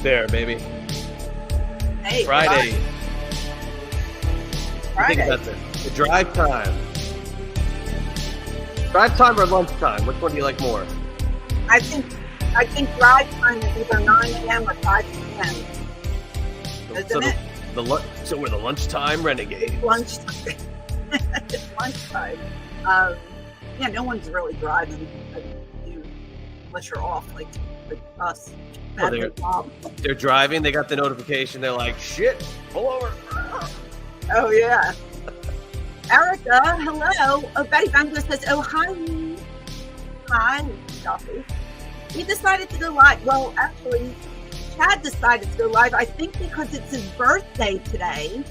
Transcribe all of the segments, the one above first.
there, baby. Hey, Friday. Friday. Think about this. The drive time. Drive time or lunchtime? Which one do you like more? I think drive time is either 9 a.m. or 5 p.m. Isn't it? So we're the lunchtime renegades. Lunchtime. It's lunchtime. Yeah, no one's really driving unless you're off like us. They're driving. They got the notification. They're like, shit, pull over. Oh, yeah. Erica, hello. Oh, Betty Bangler says, oh, hi. Hi, Duffy. He decided to go live. Well, actually, Chad decided to go live, I think because it's his birthday today.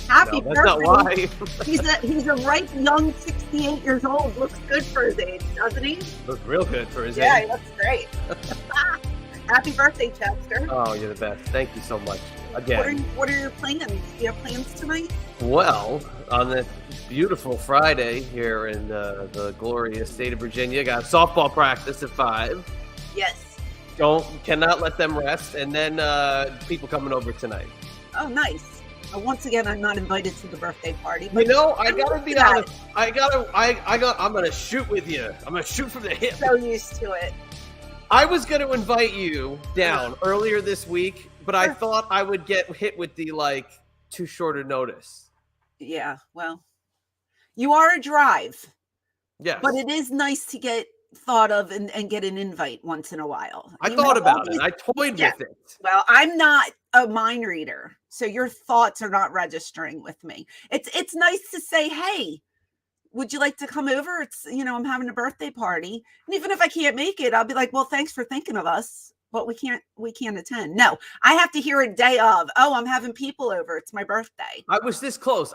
Happy birthday. That's not why. He's a ripe, young 68 years old. Looks good for his age, doesn't he? Looks real good for his age. Yeah, he looks great. Happy birthday, Chadster. Oh, you're the best. Thank you so much. Again. What are your plans? Do you have plans tonight? Well, on this beautiful Friday here in the glorious state of Virginia, got softball practice at 5. Yes. Cannot let them rest, and then people coming over tonight. Oh, nice. Once again, I'm not invited to the birthday party. I gotta be honest. I'm gonna shoot with you. I'm gonna shoot from the hip. So used to it. I was gonna invite you down earlier this week, but I thought I would get hit with the too short a notice. Yeah, well, you are a drive. Yes. But it is nice to get thought of and get an invite once in a while. I thought about it. I toyed with it. Well, I'm not a mind reader, so your thoughts are not registering with me. It's nice to say, hey, would you like to come over? It's, I'm having a birthday party. And even if I can't make it, I'll be like, well, thanks for thinking of us, but we can't attend. No, I have to hear a day of, oh, I'm having people over. It's my birthday. I was this close.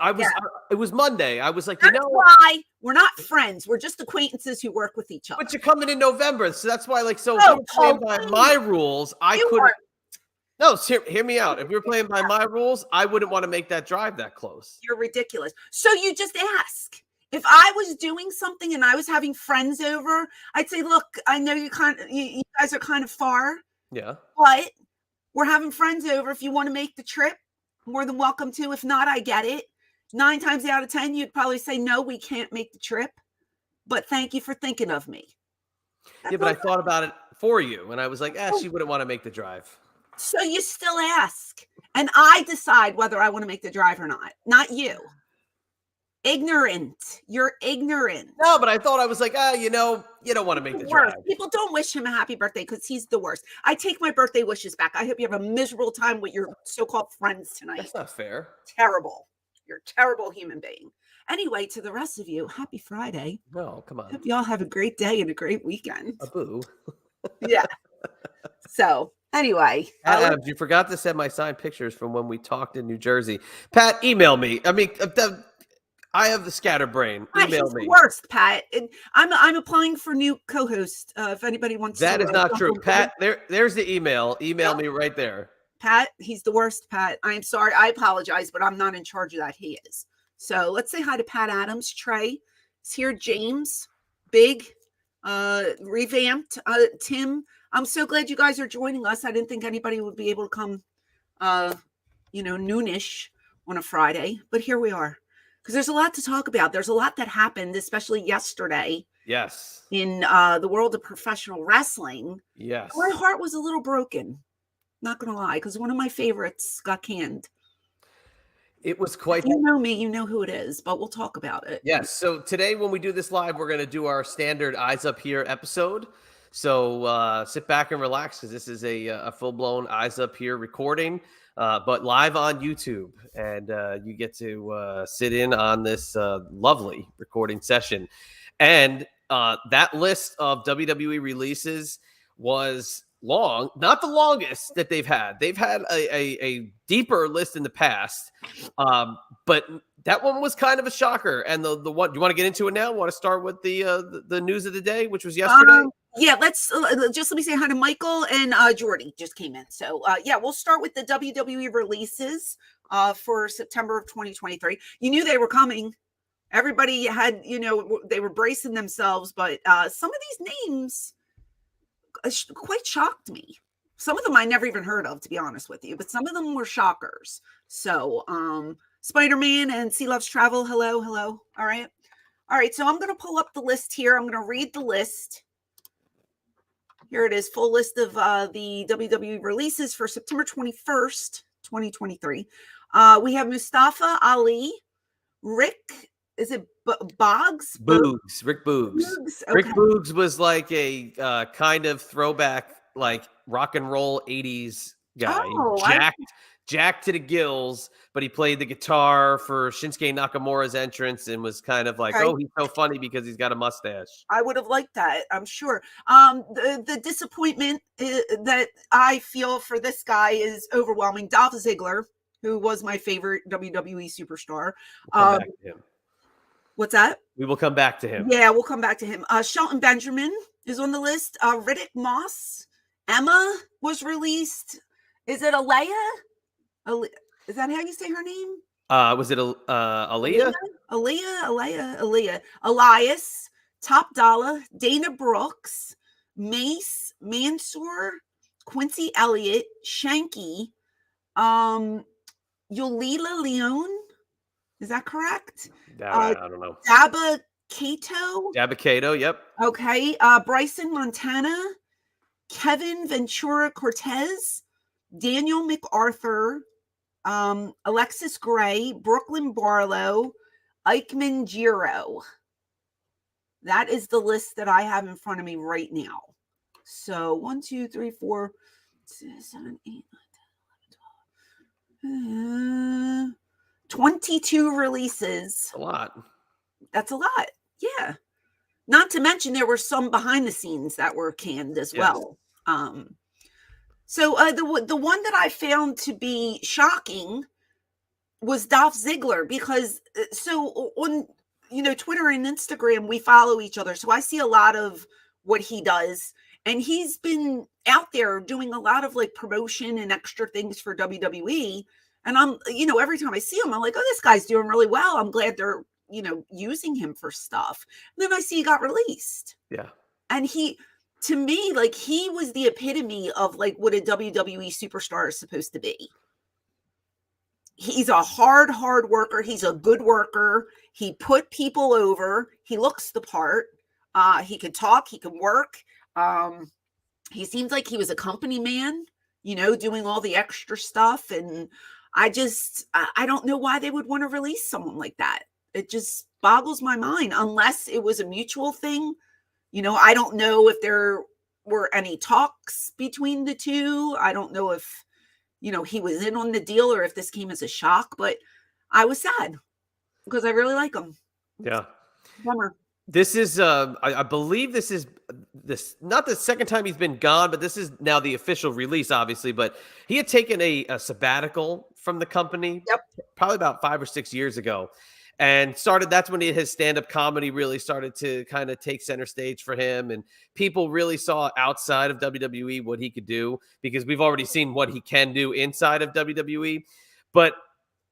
It was Monday. I was like, that's why we're not friends. We're just acquaintances who work with each other. But you're coming in November. So that's why, if you were playing by my rules, I couldn't. No, hear me out. If we were playing by my rules, I wouldn't want to make that drive that close. You're ridiculous. So you just ask. If I was doing something and I was having friends over, I'd say, look, I know you guys are kind of far. Yeah. But we're having friends over. If you want to make the trip, more than welcome to. If not, I get it. 9 times out of 10, you'd probably say, no, we can't make the trip. But thank you for thinking of me. Yeah, but I thought about it for you. And I was like, she wouldn't want to make the drive. So you still ask. And I decide whether I want to make the drive or not you. Ignorant. You're ignorant. No, but I thought I was like, you don't want to make the drive. People don't wish him a happy birthday because he's the worst. I take my birthday wishes back. I hope you have a miserable time with your so-called friends tonight. That's not fair. Terrible. You're a terrible human being. Anyway, to the rest of you, happy Friday. No, come on. Hope y'all have a great day and a great weekend. A boo. Yeah. So anyway. Adams, you forgot to send my signed pictures from when we talked in New Jersey. Pat, email me. I mean, I have the scatterbrain. Email me. Worst, Pat. I'm applying for new co-host. If anybody wants that is not true. Pat, there's the email. Email me right there. Pat, he's the worst, Pat. I'm sorry. I apologize, but I'm not in charge of that. He is. So let's say hi to Pat Adams. Trey is here. James, Big, revamped. Tim, I'm so glad you guys are joining us. I didn't think anybody would be able to come, noonish on a Friday, but here we are. Because there's a lot to talk about. There's a lot that happened, especially yesterday. Yes. In the world of professional wrestling. Yes. My heart was a little broken. Not going to lie, because one of my favorites got canned. It was quite... You know me, you know who it is, but we'll talk about it. Yes. So today when we do this live, we're going to do our standard Eyes Up Here episode. So sit back and relax because this is a full-blown Eyes Up Here recording. But live on YouTube, and you get to sit in on this lovely recording session. And that list of WWE releases was long, not the longest that they've had. They've had a deeper list in the past, but that one was kind of a shocker. And the one, do you want to get into it now? Want to start with the news of the day, which was yesterday? Yeah, let's just let me say hi to Michael and Jordy just came in. So we'll start with the WWE releases for September of 2023. You knew they were coming. Everybody had, they were bracing themselves, but some of these names quite shocked me. Some of them I never even heard of, to be honest with you, but some of them were shockers. So, Spider-Man and Sea Loves Travel. Hello, hello. All right. All right. So I'm going to pull up the list here. I'm going to read the list. Here it is, full list of the WWE releases for September 21st, 2023. We have Mustafa Ali, Rick, is it Boggs? Boogs, Rick Boogs. Okay. Rick Boogs was like a kind of throwback, like rock and roll 80s guy. Oh, Jacked to the gills, but he played the guitar for Shinsuke Nakamura's entrance and was kind of like, oh, he's so funny because he's got a mustache. I would have liked that, I'm sure. The disappointment that I feel for this guy is overwhelming. Dolph Ziggler, who was my favorite WWE superstar. We'll come back to him. What's that? We will come back to him. Yeah, we'll come back to him. Shelton Benjamin is on the list. Riddick Moss. Emma was released. Is it Alea? Is that how you say her name? Was it Aaliyah? Aaliyah. Elias, Top Dollar, Dana Brooks, Mace, Mansoor, Quincy Elliott, Shanky, Yulila Leone. Is that correct? I don't know. Dabba Kato, yep. Okay. Bryson Montana, Kevin Ventura Cortez, Daniel MacArthur, Alexis Gray, Brooklyn Barlow, Eichmann Giro. That is the list that I have in front of me right now. So 1, 2, 3, 4, 6, 7, 8, 9, 10, 11, 12. 22 releases. A lot. That's a lot. Yeah. Not to mention there were some behind the scenes that were canned as well. So the one that I found to be shocking was Dolph Ziggler, because so on Twitter and Instagram we follow each other, so I see a lot of what he does, and he's been out there doing a lot of like promotion and extra things for WWE, and I'm every time I see him I'm like, oh, this guy's doing really well. I'm glad they're using him for stuff. And then I see he got released. Yeah. And to me, like, he was the epitome of like what a WWE superstar is supposed to be. He's a hard worker. He's a good worker. He put people over. He looks the part. He can talk. He can work. He seems like he was a company man, doing all the extra stuff. And I don't know why they would want to release someone like that. It just boggles my mind, unless it was a mutual thing. I don't know if there were any talks between the two. I don't know if, he was in on the deal or if this came as a shock, but I was sad because I really like him. Yeah. Bummer. This is, I believe this is not the second time he's been gone, but this is now the official release, obviously. But he had taken a sabbatical from the company, probably about 5 or 6 years ago. And that's when his stand-up comedy really started to kind of take center stage for him. And people really saw outside of WWE what he could do, because we've already seen what he can do inside of WWE. But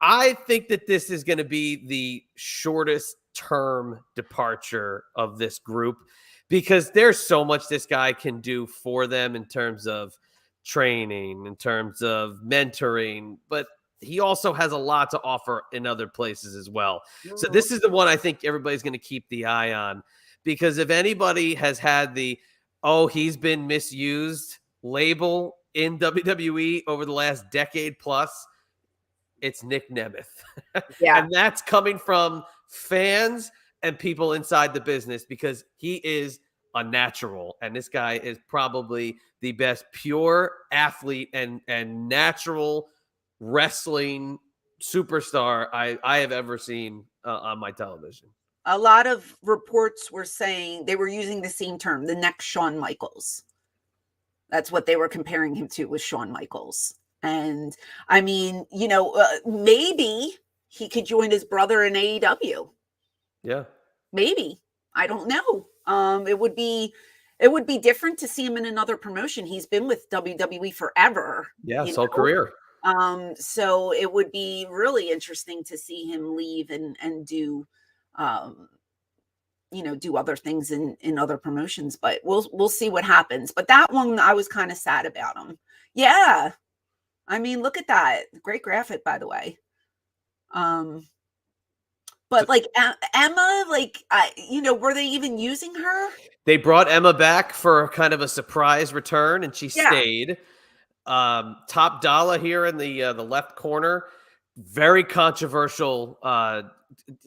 I think that this is going to be the shortest term departure of this group, because there's so much this guy can do for them in terms of training, in terms of mentoring, but he also has a lot to offer in other places as well. So this is the one I think everybody's going to keep the eye on, because if anybody has had the, oh, he's been misused label in WWE over the last decade plus, it's Nick Nemeth. Yeah. And that's coming from fans and people inside the business, because he is a natural. And this guy is probably the best pure athlete and natural wrestling superstar I have ever seen on my television. A lot of reports were saying they were using the same term, the next Shawn Michaels. That's what they were comparing him to, was Shawn Michaels. And I mean, maybe he could join his brother in AEW. Yeah. Maybe. I don't know. It would be different to see him in another promotion. He's been with WWE forever. Yeah, his whole career. So it would be really interesting to see him leave and do do other things in other promotions, but we'll see what happens. But that one, I was kind of sad about him. Yeah. I mean, look at that. Great graphic, by the way. But like Emma, like, were they even using her? They brought Emma back for kind of a surprise return, and she Yeah. stayed. Top Dollar here in the left corner, very controversial.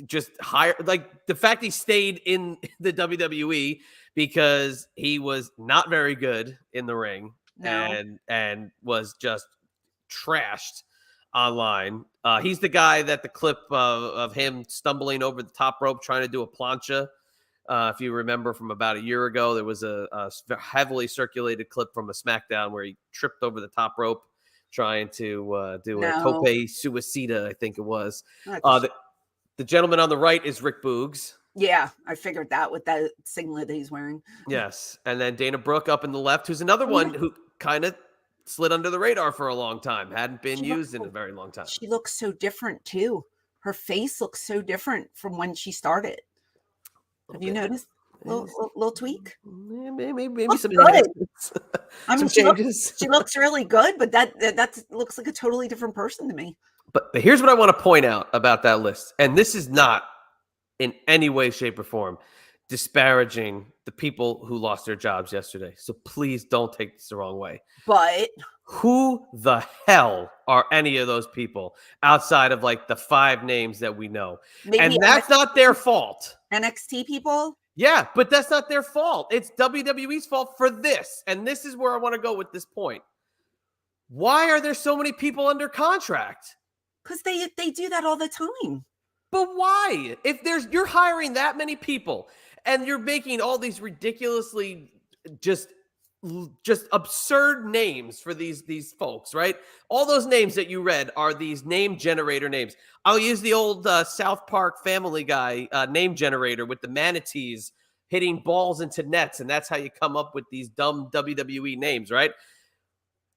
Just higher, like the fact he stayed in the WWE because he was not very good in the ring No. and was just trashed online. He's the guy that the clip of him stumbling over the top rope trying to do a plancha. If you remember from about a year ago, there was a heavily circulated clip from a SmackDown where he tripped over the top rope trying to do a tope suicida, I think it was. The gentleman on the right is Rick Boogs. Yeah, I figured that with that singlet that he's wearing. Yes. And then Dana Brooke up in the left, who's another one who kind of slid under the radar for a long time. Hadn't been used in a very long time. She looks so different too. Her face looks so different from when she started. Have you noticed? Little tweak? Yeah, maybe some enhancements. I mean, some changes. She looks really good, but that looks like a totally different person to me. But here's what I want to point out about that list. And this is not in any way, shape, or form disparaging the people who lost their jobs yesterday. So please don't take this the wrong way. But who the hell are any of those people outside of like the 5 names that we know? And that's not their fault. NXT people? Yeah, but that's not their fault. It's WWE's fault for this. And this is where I want to go with this point. Why are there so many people under contract? Because they do that all the time. But why? If you're hiring that many people and you're making all these ridiculously just absurd names for these folks, right? All those names that you read are these name generator names. I'll use the old South Park Family Guy name generator with the manatees hitting balls into nets, and that's how you come up with these dumb WWE names, right?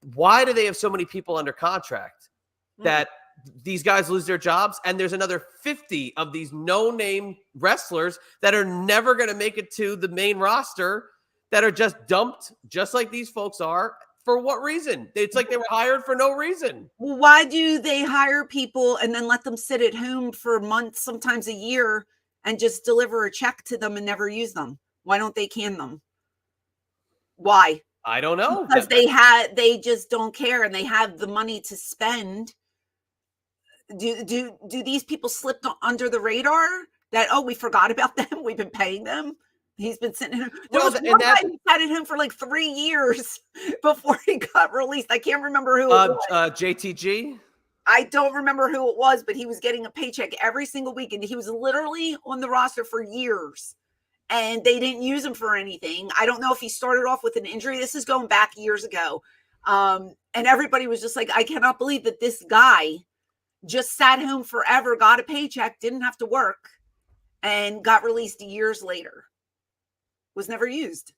Why do they have so many people under contract that these guys lose their jobs, and there's another 50 of these no-name wrestlers that are never going to make it to the main roster that are just dumped, just like these folks are? For what reason? It's like they were hired for no reason. Well, why do they hire people and then let them sit at home for months, sometimes a year, and just deliver a check to them and never use them? Why don't they can them? Why? I don't know. Because they just don't care and they have the money to spend. Do these people slip under the radar that, oh, we forgot about them? We've been paying them. He's been sitting at home. There was one guy who sat at home for like 3 years before he got released. I can't remember who it was. JTG? I don't remember who it was, but he was getting a paycheck every single week. And he was literally on the roster for years. And they didn't use him for anything. I don't know if he started off with an injury. This is going back years ago. And everybody was just like, I cannot believe that this guy just sat home forever, got a paycheck, didn't have to work, and got released years later. Was never used.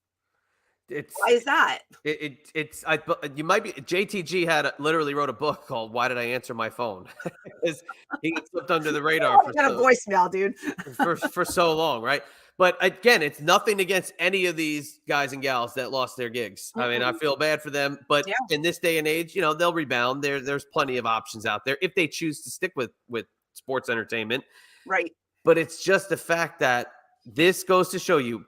Why is that? You might be. JTG literally wrote a book called "Why Did I Answer My Phone?" He got slipped under the radar. I got a voicemail, dude. for so long, right? But again, it's nothing against any of these guys and gals that lost their gigs. I mean, I feel bad for them, but in this day and age, they'll rebound. There's plenty of options out there if they choose to stick with sports entertainment, right? But it's just the fact that this goes to show you.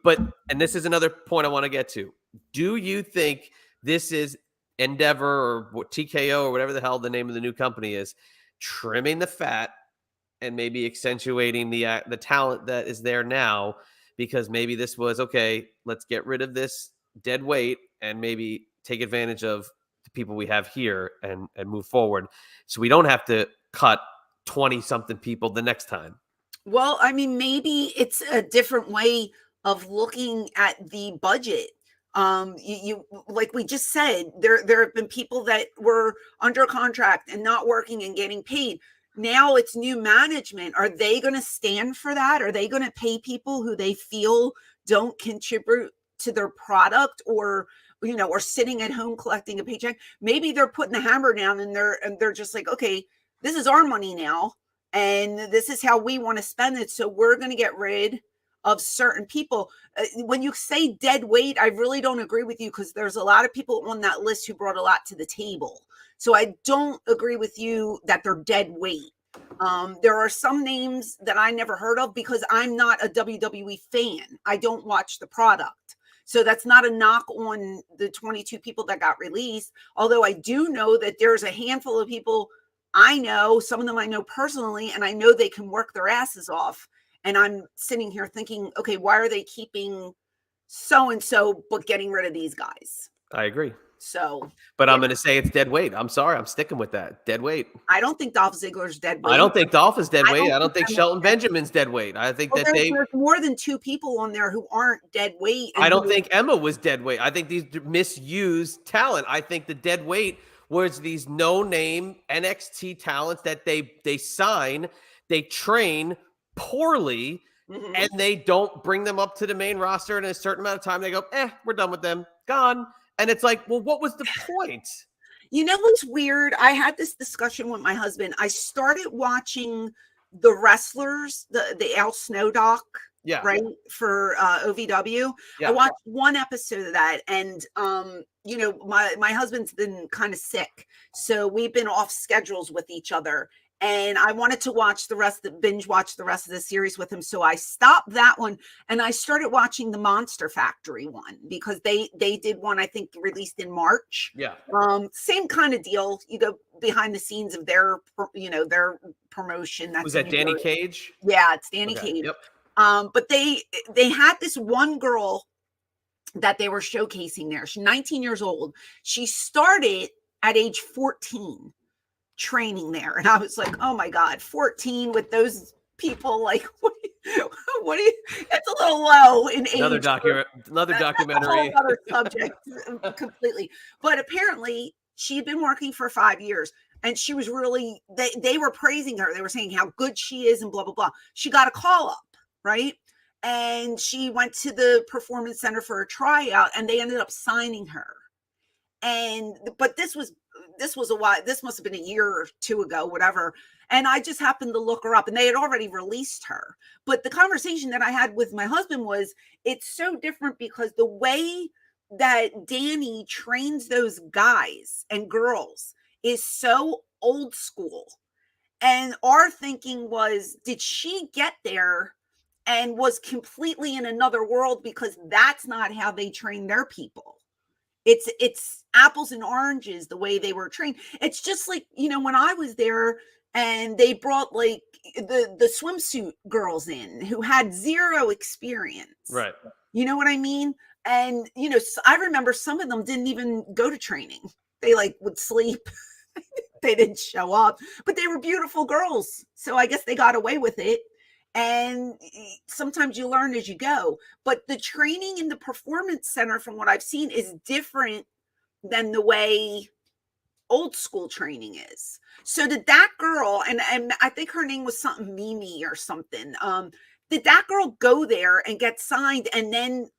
And this is another point I want to get to. Do you think this is Endeavor or TKO or whatever the hell the name of the new company is, trimming the fat and maybe accentuating the talent that is there now? Because maybe this was, okay, let's get rid of this dead weight and maybe take advantage of the people we have here and move forward. So we don't have to cut 20-something people the next time. Well, I mean, maybe it's a different way of looking at the budget. You like we just said, there have been people that were under contract and not working and getting paid. Now it's new management. Are they going to stand for that? Are they going to pay people who they feel don't contribute to their product, or sitting at home collecting a paycheck? Maybe they're putting the hammer down and they're just like, okay, this is our money now, and this is how we want to spend it. So we're going to get rid of certain people. When you say dead weight, I really don't agree with you, because there's a lot of people on that list who brought a lot to the table. So I don't agree with you that they're dead weight. There are some names that I never heard of because I'm not a WWE fan. I don't watch the product. So that's not a knock on the 22 people that got released. Although I do know that there's a handful of people I know, some of them I know personally, and I know they can work their asses off. And I'm sitting here thinking, okay, why are they keeping so-and-so but getting rid of these guys? I agree. So, but I'm going to say it's dead weight. I'm sorry. I'm sticking with that. Dead weight. I don't think Dolph Ziggler's dead weight. I don't think Dolph is dead weight. I don't think Emma's Shelton dead weight. Benjamin's dead weight. I think Well, that there's more than 2 people on there who aren't dead weight. I don't think Emma was dead weight. I think these misused talent. I think the dead weight was these no-name NXT talents that they sign, they train poorly, and they don't bring them up to the main roster in a certain amount of time. They go, we're done with them. Gone. And it's like, well, what was the point? You know what's weird? I had this discussion with my husband. I started watching the wrestlers, the Al Snow doc, right, for OVW. I watched one episode of that, and my husband's been kind of sick, so we've been off schedules with each other. And I wanted to binge watch the rest of the series with him. So I stopped that one and I started watching the Monster Factory one, because they did one, I think, released in March. Yeah. Same kind of deal. You go behind the scenes of their promotion. Was that Danny Cage? Yeah, it's Danny Cage. Yep. But they had this one girl that they were showcasing there. She's 19 years old. She started at age 14. Training there, and I was like, oh my god, 14 with those people, like what do you it's a little low in age. Another documentary, another subject completely. But apparently she'd been working for 5 years, and she was really, they were praising her. They were saying how good she is and blah blah blah. She got a call up, right? And she went to the Performance Center for a tryout, and they ended up signing her. But this was a while. This must have been a year or 2 ago, whatever. And I just happened to look her up, and they had already released her. But the conversation that I had with my husband was, it's so different because the way that Danny trains those guys and girls is so old school. And our thinking was, did she get there and was completely in another world, because that's not how they train their people. It's apples and oranges the way they were trained. It's just like, when I was there and they brought like the swimsuit girls in who had zero experience. Right. You know what I mean? And, I remember some of them didn't even go to training. They would sleep. They didn't show up, but they were beautiful girls. So I guess they got away with it. And sometimes you learn as you go, but the training in the Performance Center, from what I've seen, is different than the way old school training is. So did that girl, and I think her name was something Mimi or something, did that girl go there and get signed and then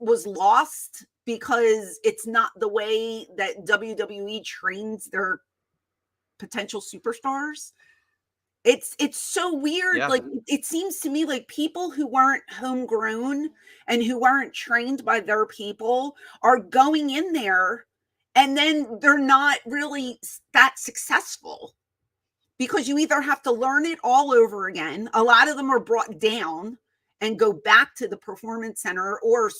was lost because it's not the way that WWE trains their potential superstars? It's so weird. Yeah. Like, it seems to me like people who weren't homegrown and who weren't trained by their people are going in there, and then they're not really that successful, because you either have to learn it all over again. A lot of them are brought down and go back to the Performance Center, or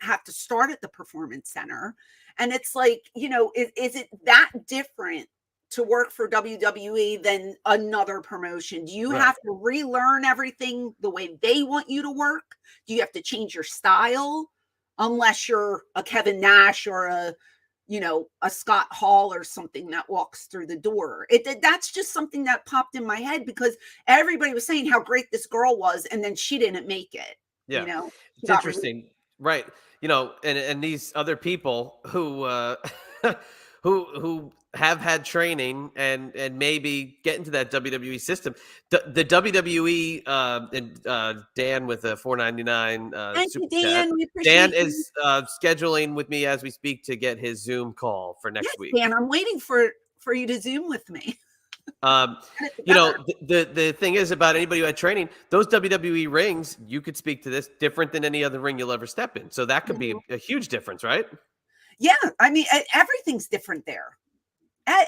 have to start at the Performance Center. And it's like, is it that different to work for WWE than another promotion? Do you have to relearn everything the way they want you to work? Do you have to change your style? Unless you're a Kevin Nash or a Scott Hall or something that walks through the door. That's just something that popped in my head, because everybody was saying how great this girl was, and then she didn't make it. Yeah. It's interesting. Right. And these other people who who have had training and maybe get into that WWE system. The WWE and Dan with a $4.99 Thank super you, Dan. chat. We appreciate Dan you. is scheduling with me as we speak to get his Zoom call for next week. Dan, I'm waiting for you to Zoom with me. Get it You know, together. the thing is about anybody who had training, those WWE rings, you could speak to this, different than any other ring you'll ever step in. So that could be Mhm. a huge difference, right? Yeah, I mean, everything's different there.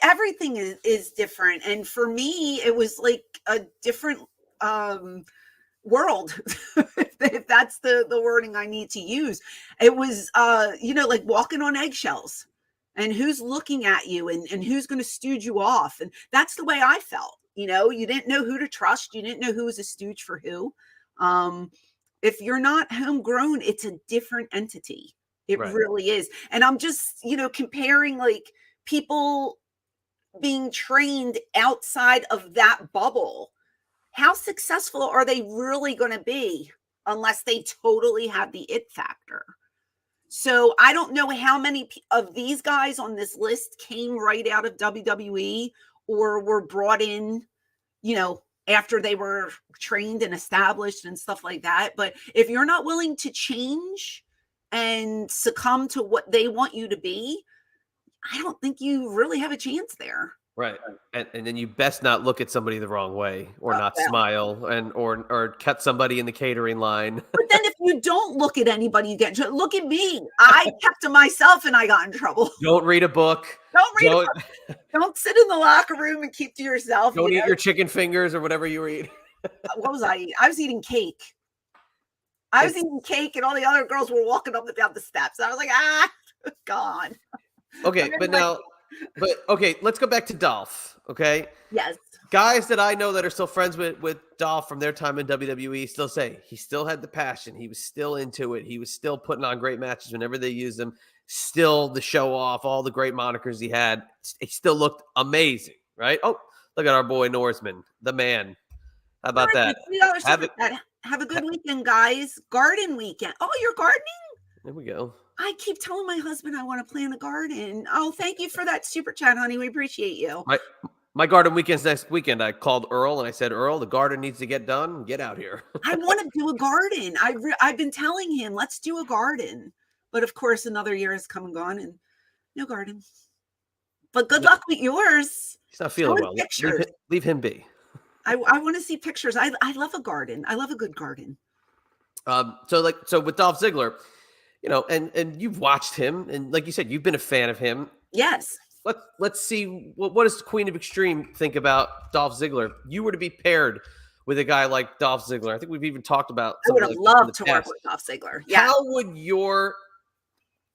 Everything is different, and for me, it was like a different um world, if that's the wording I need to use. It was like walking on eggshells, and who's looking at you, and who's going to stooge you off. And that's the way I felt. You didn't know who to trust, you didn't know who was a stooge for who. um if you're not homegrown, it's a different entity. It Right. really is. And I'm just comparing like people being trained outside of that bubble. How successful are they really going to be unless they totally have the it factor? So I don't know how many of these guys on this list came right out of WWE or were brought in, after they were trained and established and stuff like that. But if you're not willing to change and succumb to what they want you to be, I don't think you really have a chance there. Right. And then you best not look at somebody the wrong way or not Well, smile and or cut somebody in the catering line. but then if you don't look at anybody, you get in trouble. Look at me. I kept to myself and I got in trouble. Don't read a book. Don't read Don't a Don't sit in the locker room and keep to yourself. don't eat your chicken fingers or whatever you were eating. What was I eating? I was eating cake. I was It's eating cake, and all the other girls were walking up and down the steps. I was like, gone. okay, but Like, now okay, let's go back to Dolph. Okay. yes. Guys that I know that are still friends with Dolph from their time in WWE still say he still had the passion. He was still into it. He was still putting on great matches whenever they used him. Still the show off, all the great monikers he had. He still looked amazing, right? Oh, look at our boy Norseman, the man. How All about right, that? $3 Have super it. chat. Have a good weekend, guys. Garden weekend. Oh, you're gardening? There we go. I keep telling my husband I want to plant a garden. Oh, thank you for that super chat, honey. We appreciate you. My garden weekend's next weekend. I called Earl and I said, Earl, the garden needs to get done. Get out here. I want to do a garden. I've been telling him, let's do a garden. But of course, another year has come and gone and no garden. But good luck with yours. He's not Show feeling us well. pictures. Leave him be. I want to see pictures. I love a garden. I love a good garden. So with Dolph Ziggler, and you've watched him, and like you said, you've been a fan of him. Yes. Let's see what does Queen of Extreme think about Dolph Ziggler? You were to be paired with a guy like Dolph Ziggler. I think we've even talked about. I would have like loved to work with Dolph Ziggler. Yeah. How would your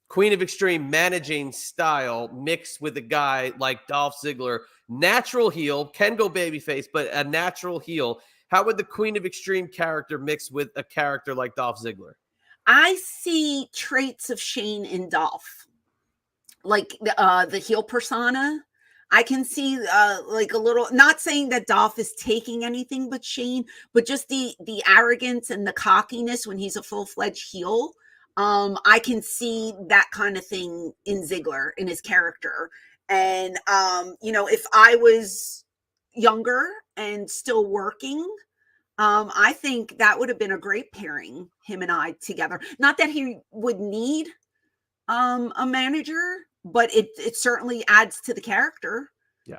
Queen of Extreme managing style mix with a guy like Dolph Ziggler? Natural heel, can go babyface, but a natural heel. How would the Queen of Extreme character mix with a character like Dolph Ziggler? I see traits of Shane in Dolph, like the heel persona. I can see like a little, not saying that Dolph is taking anything but Shane, but just the arrogance and the cockiness when he's a full-fledged heel. I can see that kind of thing in Ziggler, in his character. And if I was younger and still working, I think that would have been a great pairing, him and I together. Not that he would need a manager, but it certainly adds to the character. Yeah.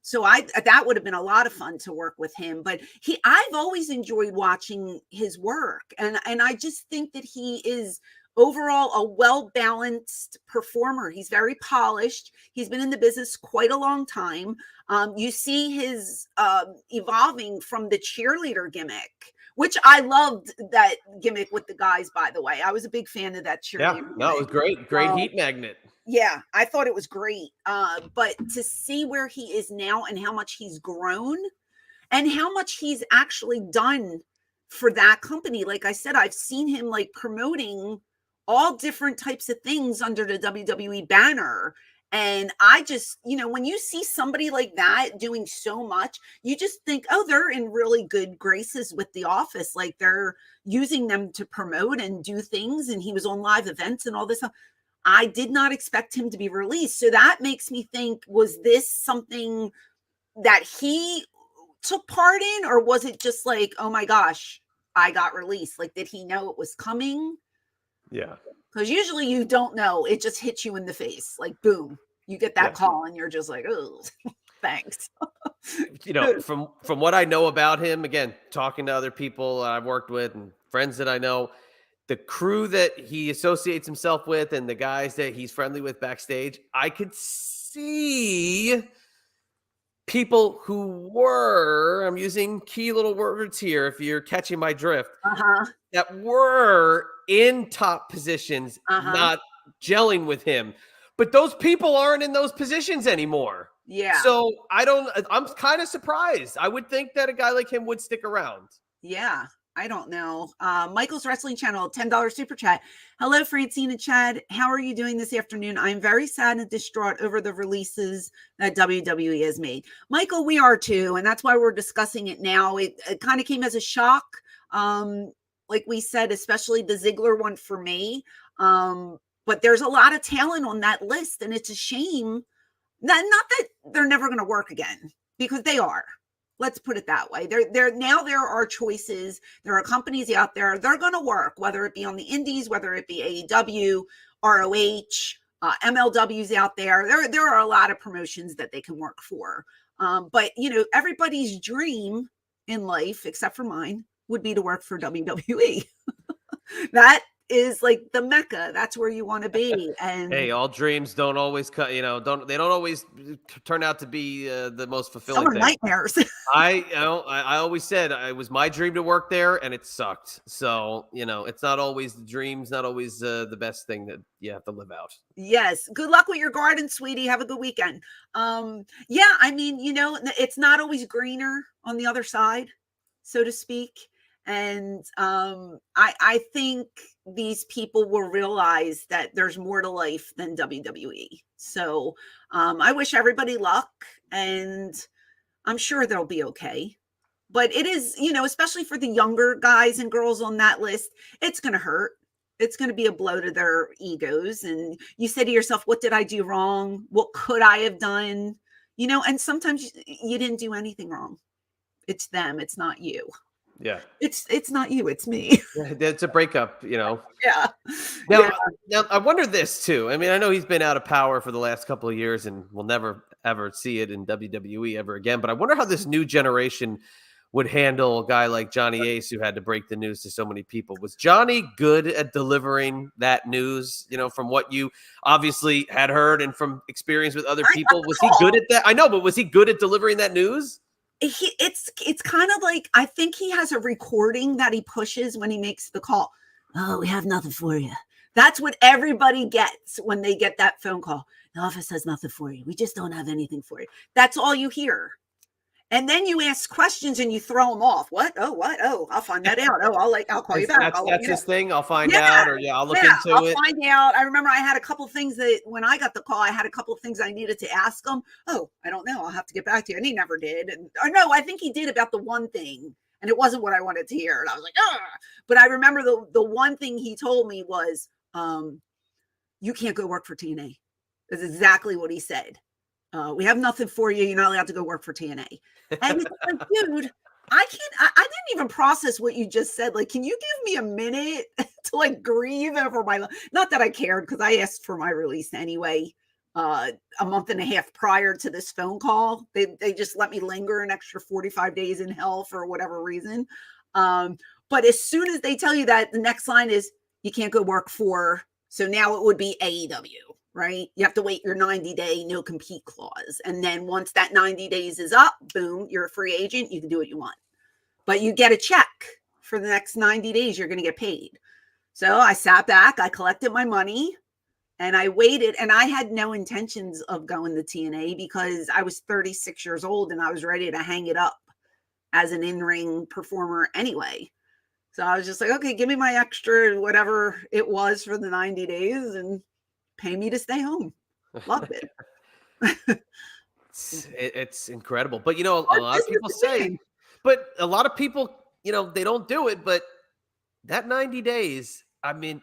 So that would have been a lot of fun to work with him. But I've always enjoyed watching his work, and I just think that he is overall a well-balanced performer. He's very polished. He's been in the business quite a long time. You see his evolving from the cheerleader gimmick, which I loved that gimmick with the guys, by the way. I was a big fan of that cheerleader. Yeah, no, it was great. Great heat magnet. Yeah, I thought it was great. But to see where he is now and how much he's grown and how much he's actually done for that company. Like I said, I've seen him like promoting all different types of things under the WWE banner. And I just, when you see somebody like that doing so much, you just think, oh, they're in really good graces with the office. Like they're using them to promote and do things. And he was on live events and all this stuff. I did not expect him to be released. So that makes me think, was this something that he took part in? Or was it just like, oh my gosh, I got released? Like, did he know it was coming? Yeah. Because usually you don't know. It just hits you in the face. Like, boom, you get that call and you're just like, oh. Thanks. From what I know about him, again, talking to other people I've worked with and friends that I know, the crew that he associates himself with and the guys that he's friendly with backstage, I could see people who were, I'm using key little words here if you're catching my drift, that were in top positions, not gelling with him. But those people aren't in those positions anymore. Yeah. So I'm kind of surprised. I would think that a guy like him would stick around. Yeah. I don't know. Michael's Wrestling Channel, $10 super chat. Hello, Francine and Chad. How are you doing this afternoon? I'm very sad and distraught over the releases that WWE has made. Michael, we are too, and that's why we're discussing it now. It kind of came as a shock. Like we said, especially the Ziggler one for me. But there's a lot of talent on that list, and it's a shame. Not that they're never going to work again, because they are. Let's put it that way. Now there are choices. There are companies out there. They're going to work, whether it be on the indies, whether it be AEW, ROH, MLW's out there. There are a lot of promotions that they can work for. But, everybody's dream in life, except for mine, would be to work for WWE. That is like the Mecca. That's where you want to be. And hey, all dreams don't always don't always turn out to be the most fulfilling some thing. Nightmares. I always said it was my dream to work there, and it sucked. So it's not always the dream's not always the best thing that you have to live out. Yes. Good luck with your garden, sweetie. Have a good weekend. Yeah, I mean, it's not always greener on the other side, so to speak. And I think these people will realize that there's more to life than WWE. So I wish everybody luck, and I'm sure they'll be okay. But it is, especially for the younger guys and girls on that list, it's going to hurt. It's going to be a blow to their egos. And you say to yourself, what did I do wrong? What could I have done? And sometimes you didn't do anything wrong. It's them. It's not you. Yeah. It's not you, it's me. It's a breakup, Yeah. Now I wonder this too. I mean, I know he's been out of power for the last couple of years and we'll never ever see it in WWE ever again, but I wonder how this new generation would handle a guy like Johnny Ace who had to break the news to so many people. Was Johnny good at delivering that news, from what you obviously had heard and from experience with other people? Was he good at that? I know, but was he good at delivering that news? It's kind of like, I think he has a recording that he pushes when he makes the call. Oh, we have nothing for you. That's what everybody gets when they get that phone call. The office has nothing for you. We just don't have anything for you. That's all you hear. And then you ask questions and you throw them off. What? Oh, I'll find that out. Oh, I'll call you back. That's his thing. I'll find out, or I'll look into it. I'll find out. I remember I had a couple things that when I got the call, I had a couple of things I needed to ask him. Oh, I don't know. I'll have to get back to you. And he never did. Or no, I think he did about the one thing. And it wasn't what I wanted to hear. And I was like, ah. But I remember the one thing he told me was, you can't go work for TNA. That's exactly what he said. We have nothing for you. You're not allowed to go work for TNA. And it's like, dude, I didn't even process what you just said. Like, can you give me a minute to grieve over my life? Not that I cared, because I asked for my release anyway, a month and a half prior to this phone call. They just let me linger an extra 45 days in hell for whatever reason. But as soon as they tell you that, the next line is, you can't go work for, so now it would be AEW. Right? You have to wait your 90-day no compete clause. And then once that 90 days is up, boom, you're a free agent. You can do what you want. But you get a check for the next 90 days. You're going to get paid. So I sat back, I collected my money, and I waited. And I had no intentions of going to TNA because I was 36 years old and I was ready to hang it up as an in-ring performer anyway. So I was just like, okay, give me my extra whatever it was for the 90 days and pay me to stay home. Loved it. It's incredible. But a lot of people say, but a lot of people, they don't do it. But that 90 days, I mean,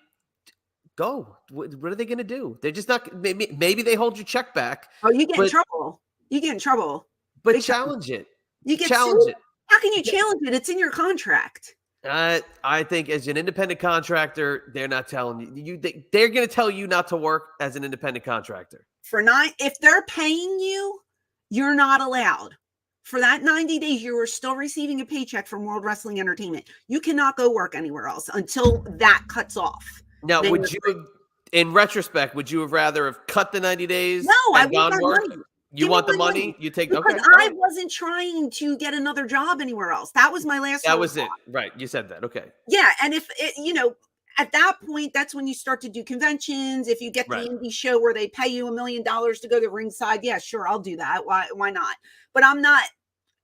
go. What are they going to do? They're just not. Maybe they hold your check back. Oh, you get in trouble. You get in trouble. But challenge it. You get challenge sued. it. How can you challenge it? It's in your contract. I think as an independent contractor, they're not telling you. They're going to tell you not to work as an independent contractor. If they're paying you You're not allowed. For that 90 days, you are still receiving a paycheck from World Wrestling Entertainment. You cannot go work anywhere else until that cuts off. Now, Then would you have, in retrospect, would you have rather have cut the 90 days no, I and want gone my work? money. You Give me want the my money? You take, because okay. I wasn't trying to get another job anywhere else. That was my last. That was it. Right. You said that. Okay. Yeah, and if it, at that point, that's when you start to do conventions. If you get the Right. indie show where they pay you $1 million to go to ringside, yeah, sure, I'll do that. Why not? But I'm not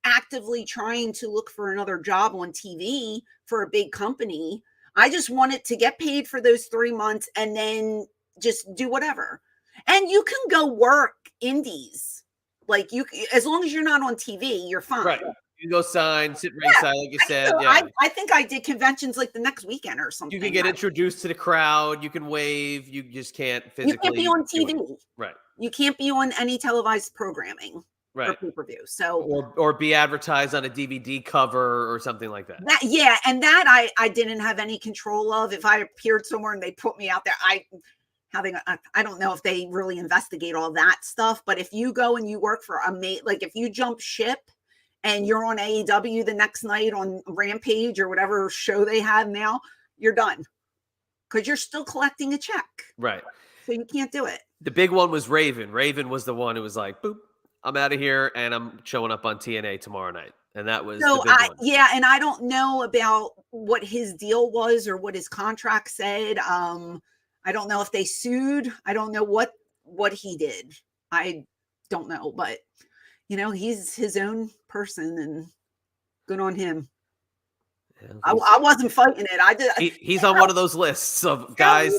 actively trying to look for another job on TV for a big company. I just wanted to get paid for those 3 months and then just do whatever. And you can go work indies. Like as long as you're not on TV, you're fine. Right. You go sign, sit ringside, like you said. Yeah. I think I did conventions like the next weekend or something. You can get introduced to the crowd. You can wave. You just can't physically. You can't be on TV. Right. You can't be on any televised programming. Right. For pay-per-view. So or be advertised on a DVD cover or something like that. And that I didn't have any control of. If I appeared somewhere and they put me out there, I don't know if they really investigate all that stuff. But if you go and you work for like if you jump ship and you're on AEW the next night on Rampage or whatever show they have now, you're done because you're still collecting a check. Right. So you can't do it. The big one was Raven. Raven was the one who was like, boop, I'm out of here and I'm showing up on TNA tomorrow night. And that was the big one. Yeah, and I don't know about what his deal was or what his contract said. I don't know if they sued. I don't know what he did. I don't know, but he's his own person and good on him. Yeah, I wasn't fighting it. He's on one of those lists of guys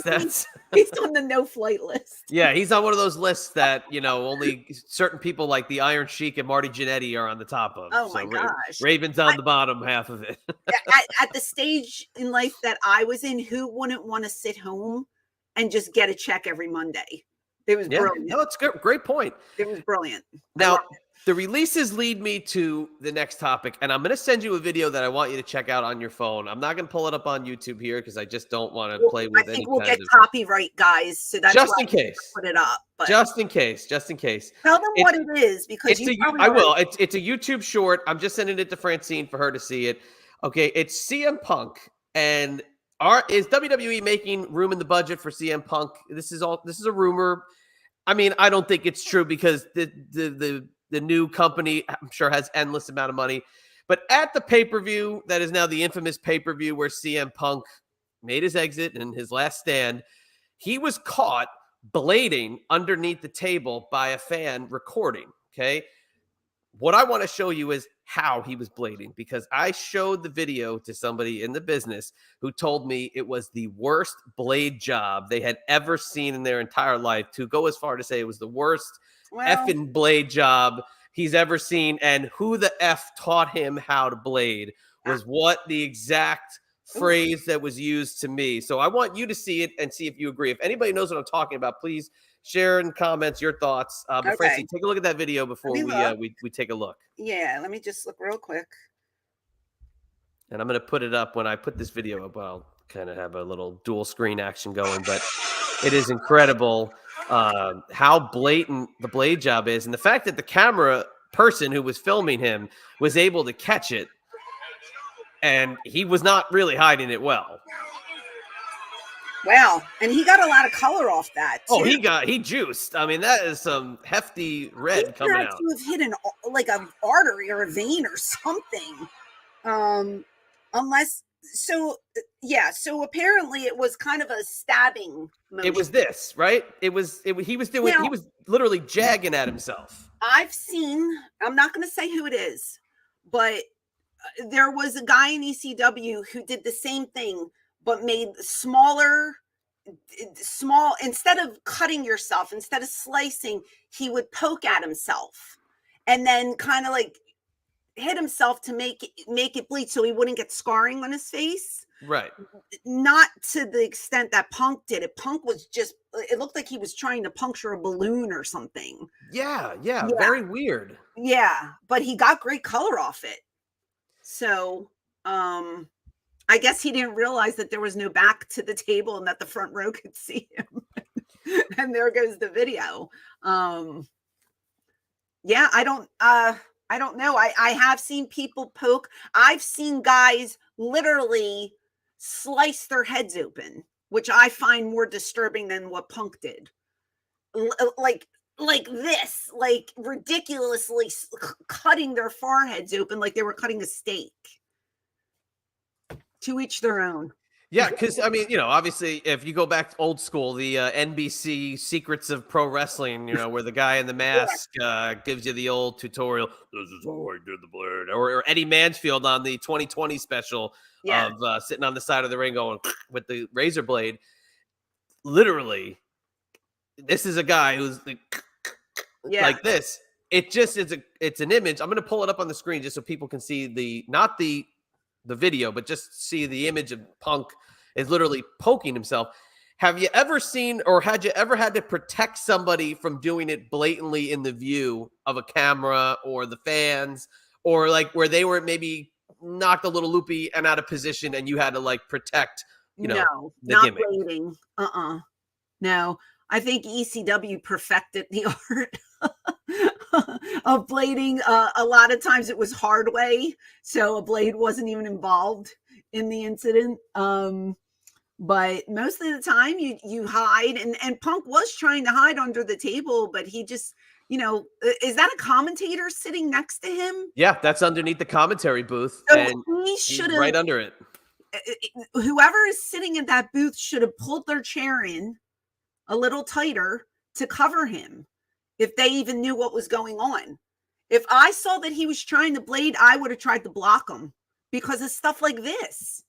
he's on the no-flight list. Yeah, he's on one of those lists that only certain people like the Iron Sheik and Marty Jannetty are on the top of. Oh my gosh, Raven's on the bottom half of it. at the stage in life that I was in, who wouldn't want to sit home and just get a check every Monday? It was brilliant. No, it's good. Great point. It was brilliant. Now, the releases lead me to the next topic, and I'm going to send you a video that I want you to check out on your phone. I'm not going to pull it up on YouTube here because I just don't want to play with any. I think we'll get copyright, guys. So that's just in case. Put it up. But just in case. Tell them what it is because I will. It's a YouTube short. I'm just sending it to Francine for her to see it. Okay, it's CM Punk, and is WWE making room in the budget for CM Punk? This is a rumor. I mean, I don't think it's true because the new company, I'm sure, has endless amount of money. But at the pay-per-view, that is now the infamous pay-per-view where CM Punk made his exit and his last stand, he was caught blading underneath the table by a fan recording, okay? What I want to show you is how he was blading, because I showed the video to somebody in the business who told me it was the worst blade job they had ever seen in their entire life, to go as far to say it was the worst effing blade job he's ever seen. And who the F taught him how to blade was what the exact phrase that was used to me. So I want you to see it and see if you agree. If anybody knows what I'm talking about, please share in comments your thoughts. But Francine, take a look at that video before we take a look. Yeah, let me just look real quick. And I'm going to put it up when I put this video up. I'll kind of have a little dual screen action going, but it is incredible how blatant the blade job is. And the fact that the camera person who was filming him was able to catch it, and he was not really hiding it well. Wow. And he got a lot of color off that, too. Oh, he juiced. I mean, that is some hefty red coming out. He had to have hit like an artery or a vein or something. So apparently it was kind of a stabbing motion. It was this, right? He was literally jagging at himself. I'm not going to say who it is, but there was a guy in ECW who did the same thing, but made small, instead of cutting yourself, instead of slicing, he would poke at himself and then kind of like hit himself to make it bleed so he wouldn't get scarring on his face. Right. Not to the extent that Punk did it. Punk was it looked like he was trying to puncture a balloon or something. Yeah. Very weird. Yeah, but he got great color off it. So, I guess he didn't realize that there was no back to the table and that the front row could see him. And there goes the video. Yeah, I don't know. I have seen people poke. I've seen guys literally slice their heads open, which I find more disturbing than what Punk did. Like this, like ridiculously cutting their foreheads open like they were cutting a steak. To each their own. Yeah, because I mean, obviously, if you go back to old school, the NBC Secrets of Pro Wrestling, where the guy in the mask gives you the old tutorial. This is how I did the blade, or Eddie Mansfield on the 2020 special Yeah. of sitting on the side of the ring going with the razor blade. Literally, this is a guy who's like this. It just is it's an image. I'm going to pull it up on the screen just so people can see not the video, but just see the image of Punk is literally poking himself. Have you ever seen, or had you ever had to protect somebody from doing it blatantly in the view of a camera or the fans, or like where they were maybe knocked a little loopy and out of position and you had to like protect, no, the not gimmick? blading. No, I think ECW perfected the art of blading. A lot of times it was hard way, so a blade wasn't even involved in the incident. But most of the time you hide, and Punk was trying to hide under the table, but he just, is that a commentator sitting next to him? Yeah, that's underneath the commentary booth, So and he should have, right under it. Whoever is sitting at that booth should have pulled their chair in a little tighter to cover him if they even knew what was going on. If I saw that he was trying to blade, I would have tried to block him because of stuff like this.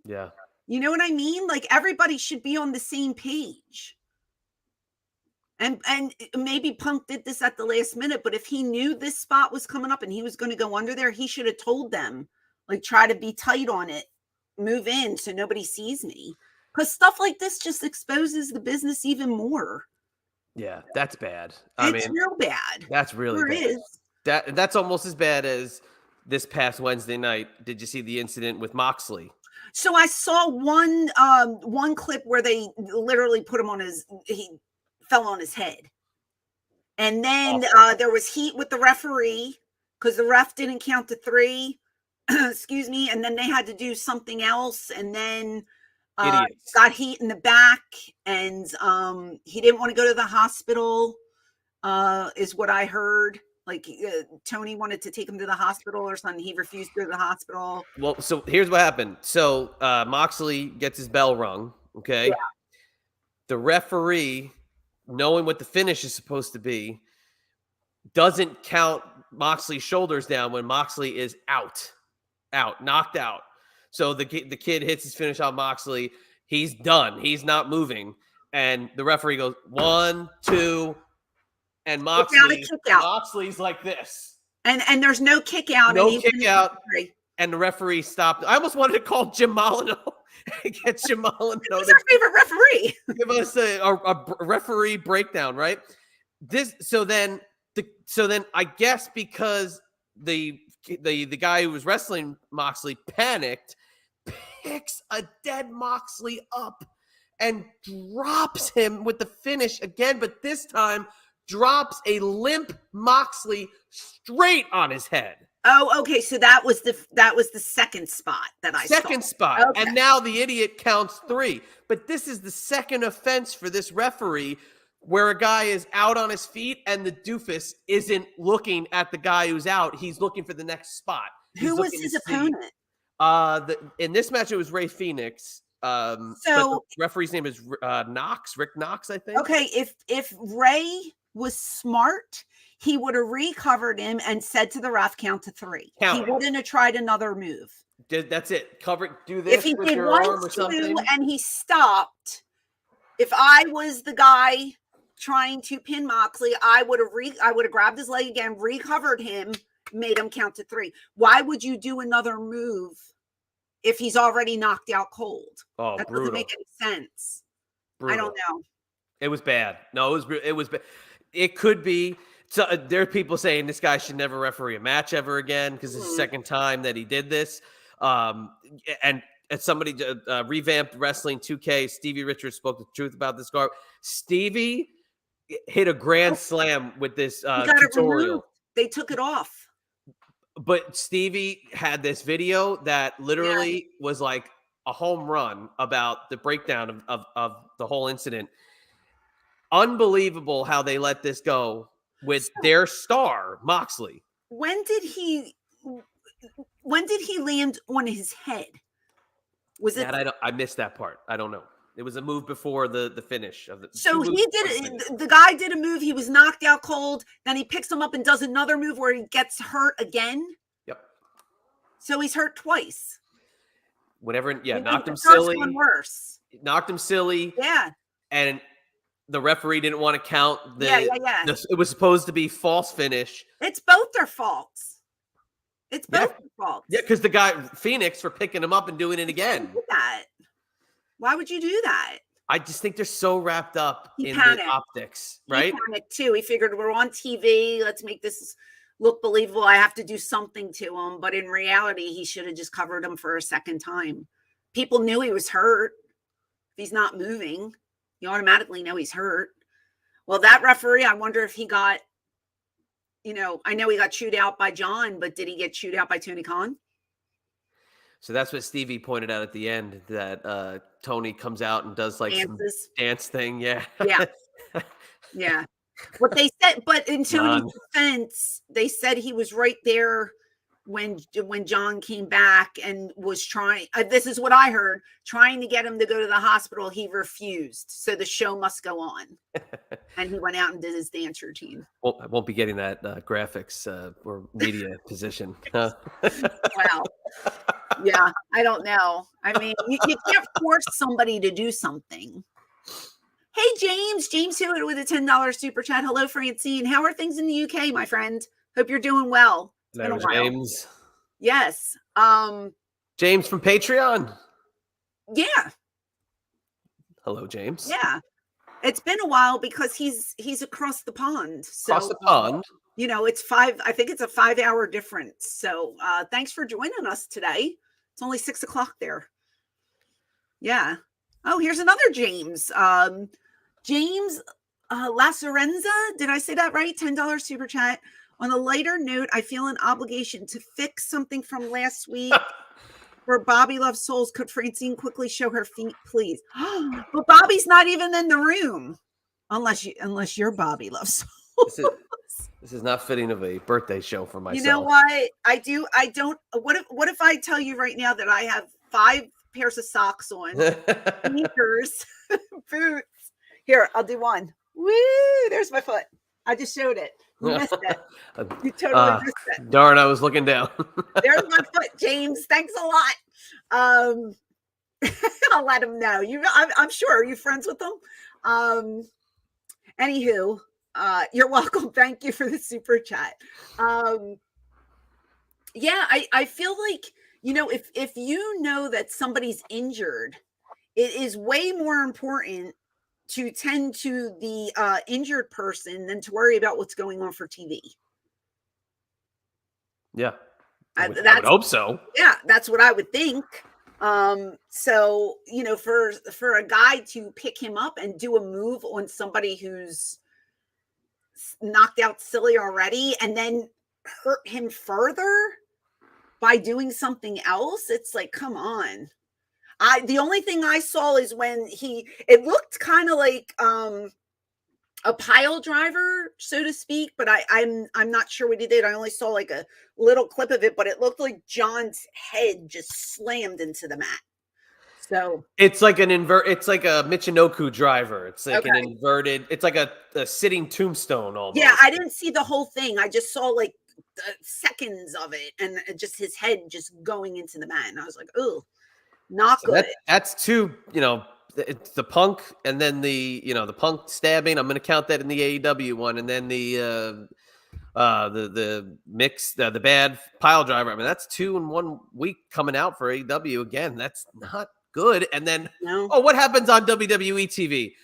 Yeah. You know what I mean? Like everybody should be on the same page. And maybe Punk did this at the last minute, but if he knew this spot was coming up and he was going to go under there, he should have told them, like, try to be tight on it, move in so nobody sees me. Because stuff like this just exposes the business even more. Yeah, that's bad. It's real bad. That's really bad. It is. That's almost as bad as this past Wednesday night. Did you see the incident with Moxley? So I saw one clip where they literally put him on he fell on his head. And then there was heat with the referee because the ref didn't count to 3. Excuse me. And then they had to do something else. And then got heat in the back, and he didn't want to go to the hospital, is what I heard. Like Tony wanted to take him to the hospital or something. He refused to go to the hospital. Well, so here's what happened. So Moxley gets his bell rung. Okay. Yeah. The referee, knowing what the finish is supposed to be, doesn't count Moxley's shoulders down when Moxley is out, knocked out. So the kid hits his finish on Moxley. He's done. He's not moving. And the referee goes 1, 2, and Moxley's like this. And there's no kick out. No kick out. And the referee stopped. I almost wanted to call Jim Molyneux and get Jim Molyneux. He's our favorite referee. Give us a referee breakdown, right? So then I guess because the guy who was wrestling Moxley panicked, picks a dead Moxley up and drops him with the finish again, but this time drops a limp Moxley straight on his head. Oh, okay. So that was the second spot that I saw. Second spot. Okay. And now the idiot counts 3. But this is the second offense for this referee where a guy is out on his feet and the doofus isn't looking at the guy who's out. He's looking for the next spot. Who was his opponent? In this match, it was Ray Phoenix. So the referee's name is Rick Knox, I think. Okay, if Ray was smart, he would have recovered him and said to the ref, count to 3. He wouldn't have tried another move. That's it. Do this. If he with did your 1, arm or 2, something. and he stopped, if I was the guy trying to pin Moxley, I would have grabbed his leg again, recovered him, made him count to 3. Why would you do another move if he's already knocked out cold? Oh, that brutal. Doesn't make any sense. Brutal. I don't know. It was bad. No, it was bad. It could be. So there are people saying this guy should never referee a match ever again because it's the second time that he did this. And somebody revamped Wrestling 2K. Stevie Richards spoke the truth about this guy. Stevie hit a grand slam with this He got it tutorial. removed. They took it off. But Stevie had this video that literally was like a home run about the breakdown of the whole incident. Unbelievable how they let this go with their star, Moxley. When did he land on his head? Was it? I missed that part. I don't know. It was a move before the finish of the. So he did. The guy did a move. He was knocked out cold. Then he picks him up and does another move where he gets hurt again. Yep. So he's hurt twice. Whatever. Yeah, knocked him silly. silly. One worse. Knocked him silly. Yeah. And the referee didn't want to count it was supposed to be false finish. It's both their faults. It's both their faults. Yeah, because the guy Phoenix for picking him up and doing it again. That. Why would you do that? I just think they're so wrapped up in panicked. The optics, right? He panicked too. He figured we're on TV. Let's make this look believable. I have to do something to him. But in reality, he should have just covered him for a second time. People knew he was hurt. If he's not moving, you automatically know he's hurt. Well, that referee, I wonder if he got, I know he got chewed out by John, but did he get chewed out by Tony Khan? So that's what Stevie pointed out at the end, that Tony comes out and does like some dance thing. Yeah. Yeah. Yeah. What they said, but in Tony's defense, they said he was right there when John came back and was trying, this is what I heard, trying to get him to go to the hospital. He refused. So the show must go on. And he went out and did his dance routine. Well, I won't be getting that graphics or media position. Wow. Yeah, I don't know. I mean, you can't force somebody to do something. Hey, James Hewitt with a $10 super chat. Hello, Francine. How are things in the UK, my friend? Hope you're doing well. Hello, James. Yes. James from Patreon. Yeah. Hello, James. Yeah. It's been a while because he's across the pond. So, across the pond. I think it's a 5-hour difference. So thanks for joining us today. It's only 6:00 there. Yeah. Oh, here's another James. James Lacerenza. Did I say that right? $10 super chat. On a lighter note, I feel an obligation to fix something from last week. For Bobby Loves Souls, could Francine quickly show her feet, please? But Bobby's not even in the room, unless you're Bobby Loves Souls. This is not fitting of a birthday show for myself. You know what? I don't. What if I tell you right now that I have 5 pairs of socks on, sneakers, boots? Here, I'll do one. Woo! There's my foot. I just showed it. You missed it. You totally missed it. Darn, I was looking down. There's my foot, James. Thanks a lot. I'll let him know. I'm sure. Are you friends with them? Anywho, you're welcome. Thank you for the super chat. Yeah, I feel like, if you know that somebody's injured, it is way more important to tend to the injured person than to worry about what's going on for TV. Yeah. I would hope so. Yeah, that's what I would think. So, for a guy to pick him up and do a move on somebody who's knocked out silly already and then hurt him further by doing something else, it's like, come on. The only thing I saw is when it looked kind of like a pile driver, so to speak, but I'm not sure what he did. I only saw like a little clip of it, but it looked like John's head just slammed into the mat. So it's like it's like a Michinoku driver. It's like an inverted, it's like a sitting tombstone almost. Yeah, I didn't see the whole thing. I just saw like seconds of it and just his head just going into the mat. And I was like, oh, not good. That's two, it's the Punk and then the Punk stabbing. I'm going to count that in the AEW one. And then the mix, the bad pile driver. I mean, that's 2 in 1 week coming out for AEW. Again, that's not good. And then, what happens on WWE TV?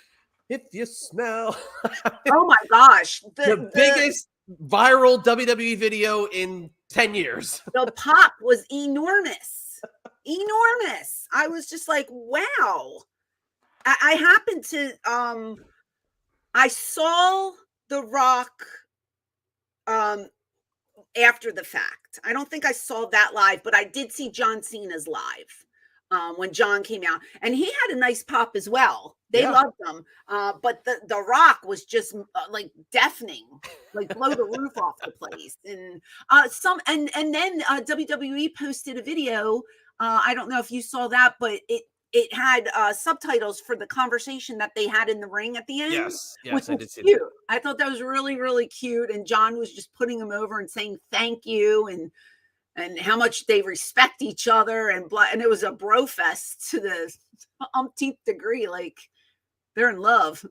If you smell. Oh my gosh. The biggest viral WWE video in 10 years. The pop was enormous. Enormous. I was just like, wow. I I saw The Rock after the fact. I don't think I saw that live, but I did see John Cena's live when John came out, and he had a nice pop as well. They Yeah. loved him, but the Rock was just like deafening, like blow the roof off the place. And then WWE posted a video. I don't know if you saw that, but it had subtitles for the conversation that they had in the ring at the end. Yes, Which I was did see cute. that. I thought that was really, really cute. And John was just putting him over and saying thank you and how much they respect each other and it was a bro fest to the umpteenth degree. Like they're in love.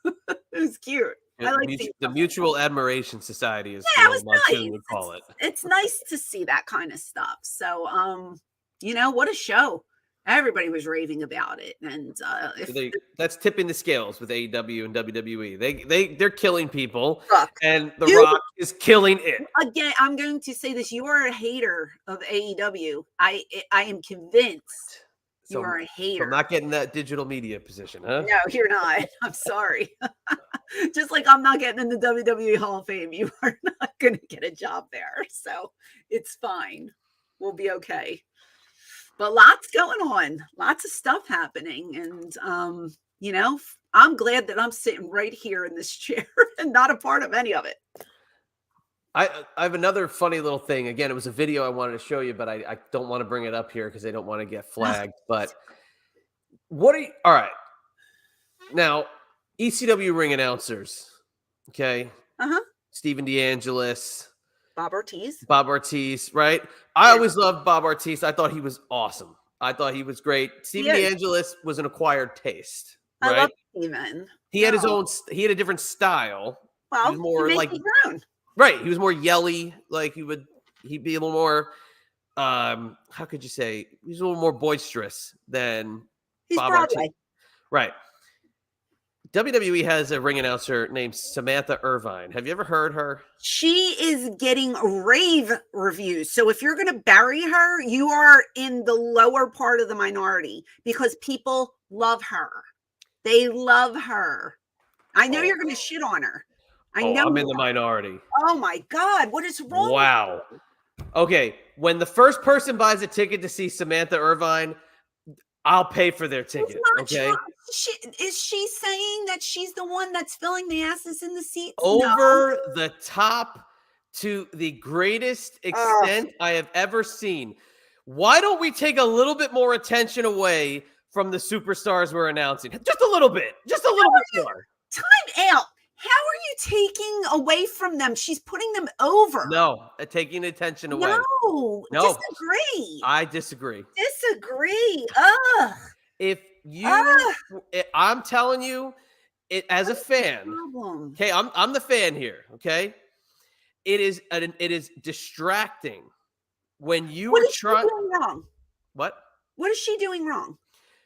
It was cute. I like The Mutual Admiration Society is yeah, it what was my nice. tune would call it. It's nice to see that kind of stuff. So what a show. Everybody was raving about it, and that's tipping the scales with AEW and WWE. They're killing people, look, and The Rock is killing it. Again, I'm going to say this: you are a hater of AEW. I am convinced you are a hater. So I'm not getting that digital media position, huh? No, you're not. I'm sorry. Just like I'm not getting in the WWE Hall of Fame, you are not going to get a job there. So it's fine. We'll be okay. But lots going on, lots of stuff happening. And, I'm glad that I'm sitting right here in this chair and not a part of any of it. I have another funny little thing. Again, it was a video I wanted to show you, but I don't want to bring it up here because I don't want to get flagged. But all right. Now, ECW ring announcers, okay? Uh-huh. Steven DeAngelis. Bob Ortiz, right? I always loved Bob Ortiz. I thought he was awesome. I thought he was great. Steven DeAngelis was an acquired taste, right? I love Steven. He had his own. He had a different style. Well, he was more like right. He was more yelly. Like he'd be a little more. How could you say? He's a little more boisterous than Bob Ortiz. Right. WWE has a ring announcer named Samantha Irvine. Have you ever heard her? She is getting rave reviews. So if you're going to bury her, you are in the lower part of the minority because people love her. They love her. I know you're going to shit on her. I know I'm in the minority. Oh my God. What is wrong? Wow. Okay. When the first person buys a ticket to see Samantha Irvine, I'll pay for their ticket. Okay. Is she saying that she's the one that's filling the asses in the seats? Over the top to the greatest extent I have ever seen. Why don't we take a little bit more attention away from the superstars we're announcing? Just a little bit. Just a little bit more. Time out. How are you taking away from them? She's putting them over. No, taking attention away. No. Disagree. I disagree. Ugh. If I'm telling you, as a fan. Okay, I'm the fan here. Okay, it is distracting when you are trying. What? What is she doing wrong?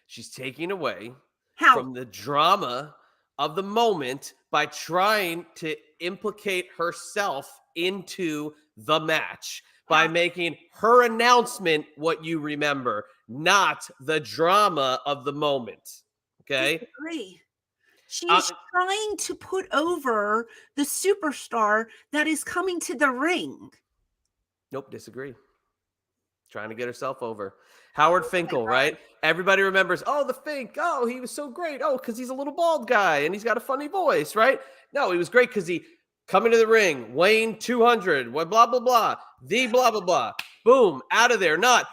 She's taking away How? From the drama of the moment by trying to implicate herself into the match by making her announcement what you remember, not the drama of the moment. Okay? Disagree. She's trying to put over the superstar that is coming to the ring. Nope, disagree. Trying to get herself over. Howard Finkel, right? Everybody remembers, the Fink. Oh, he was so great. Oh, because he's a little bald guy and he's got a funny voice, right? No, he was great because he coming to the ring, weighing 200, blah, blah, blah, blah, blah, blah. Boom, out of there. Not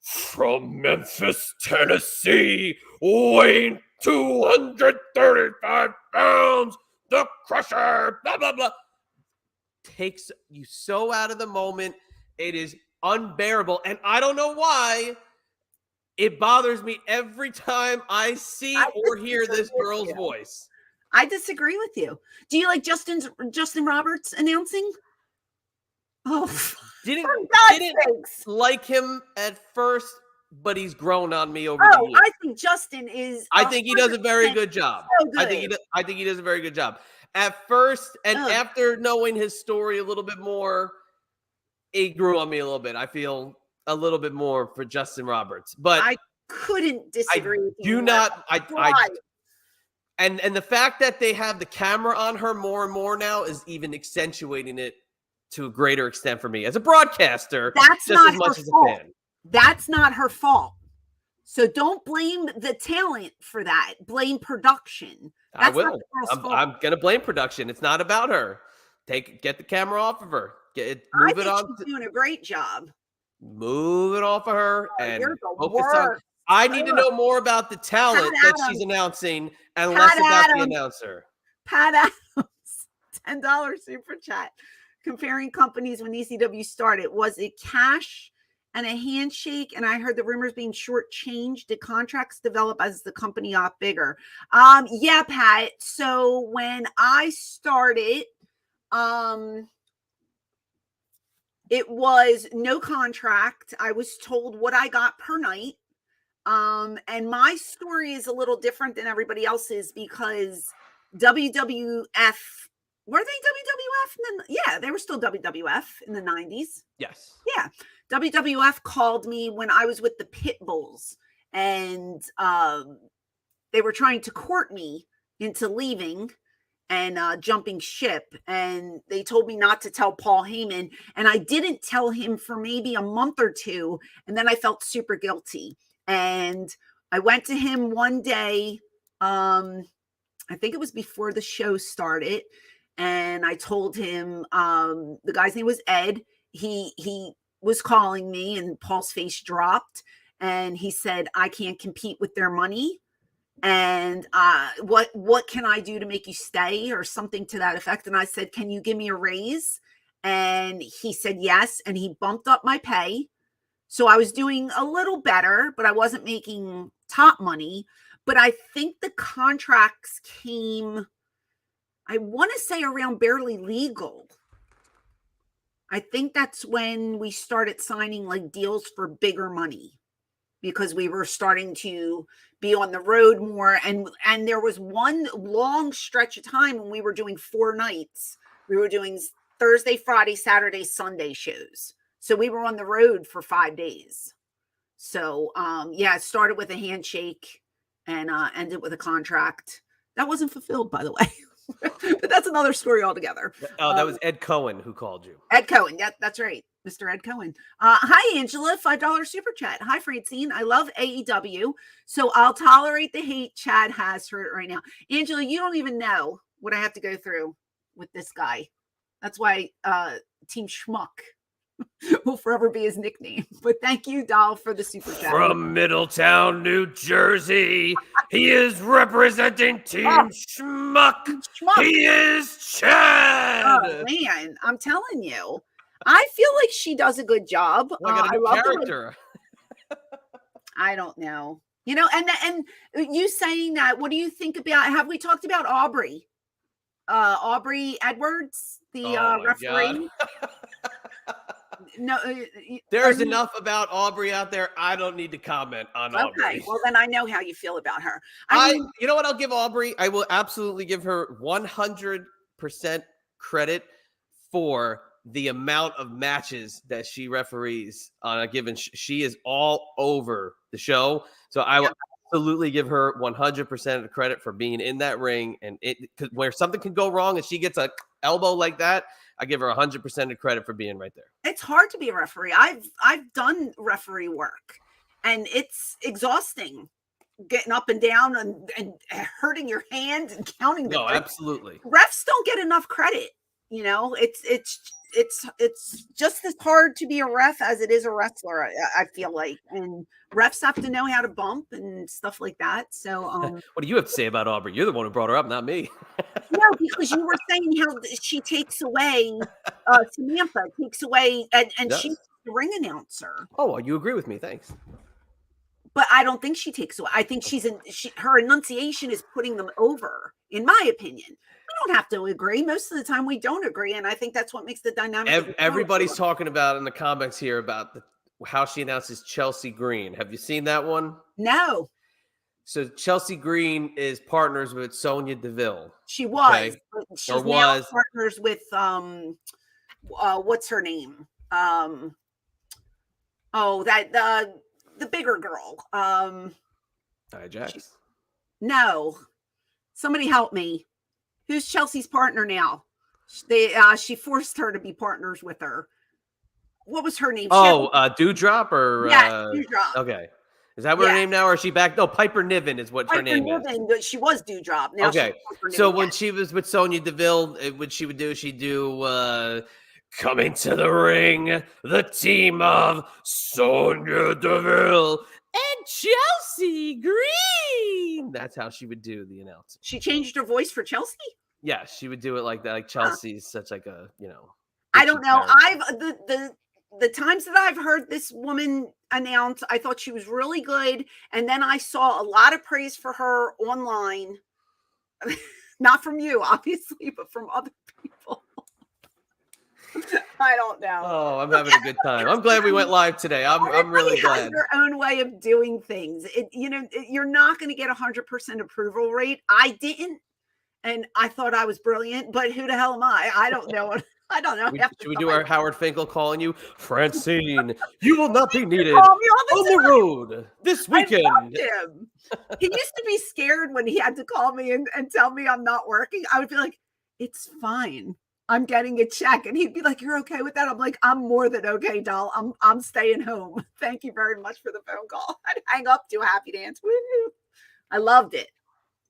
from Memphis, Tennessee, weighing 235 pounds, the Crusher, blah, blah, blah. Takes you so out of the moment. It is unbearable. And I don't know why it bothers me every time I see or hear this girl's voice. I disagree with you. Do you like Justin Roberts announcing? Oh, didn't like him at first, but he's grown on me over the years. I think Justin is. I think he does a very good job. So good. I think he does a very good job. At first, and after knowing his story a little bit more, it grew on me a little bit. I feel a little bit more for Justin Roberts, but I couldn't disagree with you. And the fact that they have the camera on her more and more now is even accentuating it to a greater extent for me as a broadcaster, That's just not as much her as a fault. fan. That's not her fault. So don't blame the talent for that. Blame production. I That's not will. the girl's fault. I'm gonna blame production. It's not about her. Get the camera off of her. I Move it think on. she's doing a great job. Move it off of her You're and the focus on. worst. I need to know more about the Pat talent that she's Adams. announcing and Pat less about the Adams. announcer. Pat Adams, $10 super chat. Comparing companies when ECW started. Was it cash and a handshake? And I heard the rumors being shortchanged. Did contracts develop as the company got bigger? Yeah, Pat. So when I started, it was no contract. I was told what I got per night. And my story is a little different than everybody else's because WWF, were they WWF? Yeah, they were still WWF in the 90s. Yes. Yeah. WWF called me when I was with the Pit Bulls, and they were trying to court me into leaving and jumping ship. And they told me not to tell Paul Heyman. And I didn't tell him for maybe a month or two. And then I felt super guilty. And I went to him one day. I think it was before the show started. And I told him, the guy's name was Ed. He was calling me, and Paul's face dropped. And he said, I can't compete with their money. And what can I do to make you stay, or something to that effect? And I said, can you give me a raise? And he said yes, and he bumped up my pay. So I was doing a little better, but I wasn't making top money. But I think the contracts came, I want to say, around Barely Legal. I think that's when we started signing like deals for bigger money, because we were starting to be on the road more. And there was one long stretch of time when we were doing 4 nights. We were doing Thursday, Friday, Saturday, Sunday shows. So we were on the road for 5 days. So yeah, it started with a handshake and ended with a contract. That wasn't fulfilled, by the way. But that's another story altogether. Oh, that was Ed Cohen who called you. Ed Cohen. Yeah, that's right. Mr. Ed Cohen. Hi, Angela. $5 super chat. Hi, Francine. I love AEW, so I'll tolerate the hate Chad has for it right now. Angela, you don't even know what I have to go through with this guy. That's why Team Schmuck will forever be his nickname. But thank you, Doll, for the super chat. From Middletown, New Jersey, he is representing Team Schmuck. He is Chad. Oh, man, I'm telling you. I feel like she does a good job. Well, I got a new character. I don't know. You know, and you saying that, what do you think about, have we talked about Aubrey? Aubrey Edwards, the referee? No, there's enough about Aubrey out there. I don't need to comment on Aubrey. Okay, well then I know how you feel about her. I mean, you know what? I'll give Aubrey. I will absolutely give her 100% credit for the amount of matches that she referees on a given. She is all over the show, so I will absolutely give her 100% of the credit for being in that ring. And where something can go wrong and she gets a elbow like that, I give her 100% of credit for being right there. It's hard to be a referee. I've done referee work, and it's exhausting, getting up and down and hurting your hand and counting them. No, absolutely. Refs don't get enough credit. You know, it's just as hard to be a ref as it is a wrestler, I feel like. And refs have to know how to bump and stuff like that. So what do you have to say about Aubrey? You're the one who brought her up, not me. No, because you were saying how she takes away, Samantha takes away, and she's the ring announcer. Oh, well, you agree with me. Thanks. But I don't think she takes away. I think her enunciation is putting them over, in my opinion. We don't have to agree. Most of the time we don't agree. And I think that's what makes the dynamic. Everybody's talking about in the comments here about how she announces Chelsea Green. Have you seen that one? No. So Chelsea Green is partners with Sonya Deville. She was. Okay? She's now partners with what's her name? The bigger girl. Jax. No. Somebody help me. Who's Chelsea's partner now? She forced her to be partners with her. What was her name? Dewdrop or yes, Dewdrop. Okay. Is that what her name now, or is she back? No, Piper Niven is what her name is. But she was Dewdrop. Now okay. So when she was with Sonya Deville, what she would do, she'd do coming to the ring, the team of Sonya Deville and Chelsea Green. That's how she would do the announcing. She changed her voice for Chelsea? Yeah, she would do it like that. Like Chelsea's such like a, I don't know. The times that I've heard this woman announce, I thought she was really good. And then I saw a lot of praise for her online. Not from you, obviously, but from other people. I don't know. Oh, I'm having a good time. I'm glad we went live today. I'm really glad. Their own way of doing things. You're not going to get 100% approval rate. I didn't. And I thought I was brilliant, but who the hell am I? I don't know. I don't know. Should we do our Howard Finkel calling you? Francine, you will not be needed on the road this weekend. I loved him. He used to be scared when he had to call me and tell me I'm not working. I would be like, it's fine. I'm getting a check. And he'd be like, you're okay with that? I'm like, I'm more than okay, doll. I'm staying home. Thank you very much for the phone call. I'd hang up, do a happy dance. Woo-hoo. I loved it.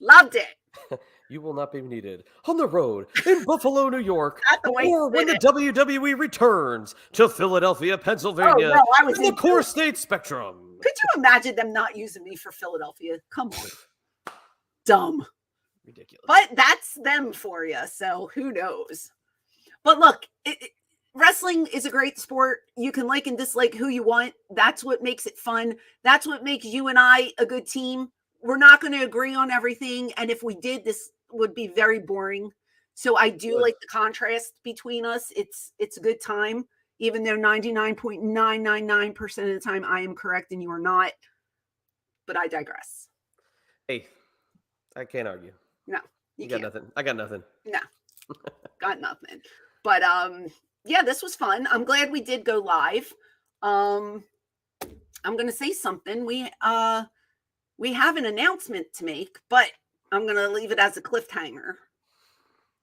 Loved it. You will not be needed on the road in Buffalo, New York, or when the WWE returns to Philadelphia, Pennsylvania, in the Core State Spectrum. Could you imagine them not using me for Philadelphia? Come on. Dumb. Ridiculous. But that's them for you, so who knows? But look, wrestling is a great sport. You can like and dislike who you want. That's what makes it fun. That's what makes you and I a good team. We're not going to agree on everything. And if we did, this would be very boring. So I do like the contrast between us. It's a good time, even though 99.999% of the time I am correct and you are not. But I digress. Hey, I can't argue. No, you got nothing. I got nothing. No, got nothing. But yeah, this was fun. I'm glad we did go live. I'm going to say something. We have an announcement to make, but I'm going to leave it as a cliffhanger.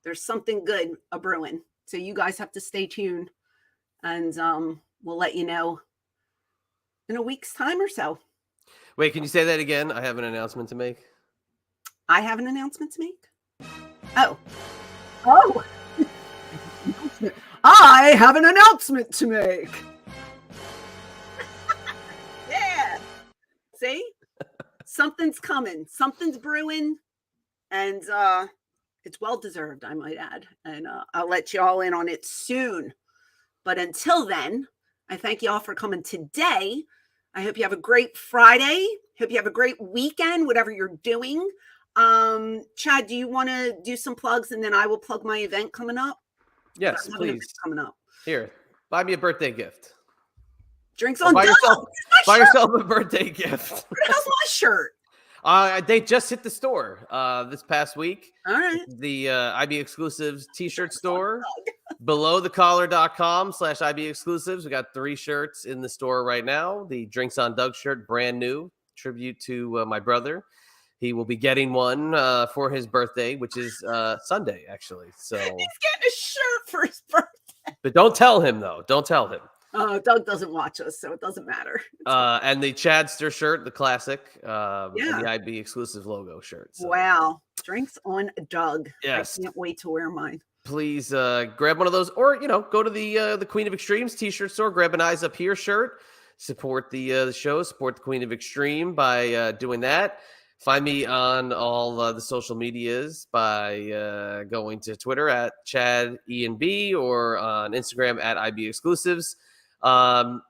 There's something good a brewing. So you guys have to stay tuned, and we'll let you know in a week's time or so. Wait, can you say that again? I have an announcement to make. I have an announcement to make? Oh. I have an announcement to make. Yeah. See? Something's coming. Something's brewing. And it's well-deserved, I might add. And I'll let you all in on it soon. But until then, I thank you all for coming today. I hope you have a great Friday. Hope you have a great weekend, whatever you're doing. Chad, do you want to do some plugs and then I will plug my event coming up? Yes, please. Coming up. Here, buy me a birthday gift. Drinks on buy yourself a birthday gift. What the hell's my shirt? They just hit the store this past week. All right. The IB Exclusives t-shirt store. Belowthecollar.com/IB Exclusives. We got 3 shirts in the store right now. The Drinks on Doug shirt, brand new, tribute to my brother. He will be getting one for his birthday, which is Sunday, actually. So he's getting a shirt for his birthday. But don't tell him, though. Don't tell him. Doug doesn't watch us, so it doesn't matter. And the Chadster shirt, the classic, and the IB Exclusive logo shirt. So. Wow. Drinks on Doug. Yes. I can't wait to wear mine. Please grab one of those, or, go to the Queen of Extremes t-shirt store, grab an Eyes Up Here shirt, support the show, support the Queen of Extreme by doing that. Find me on all the social medias by going to Twitter at ChadENB or on Instagram at IB Exclusives.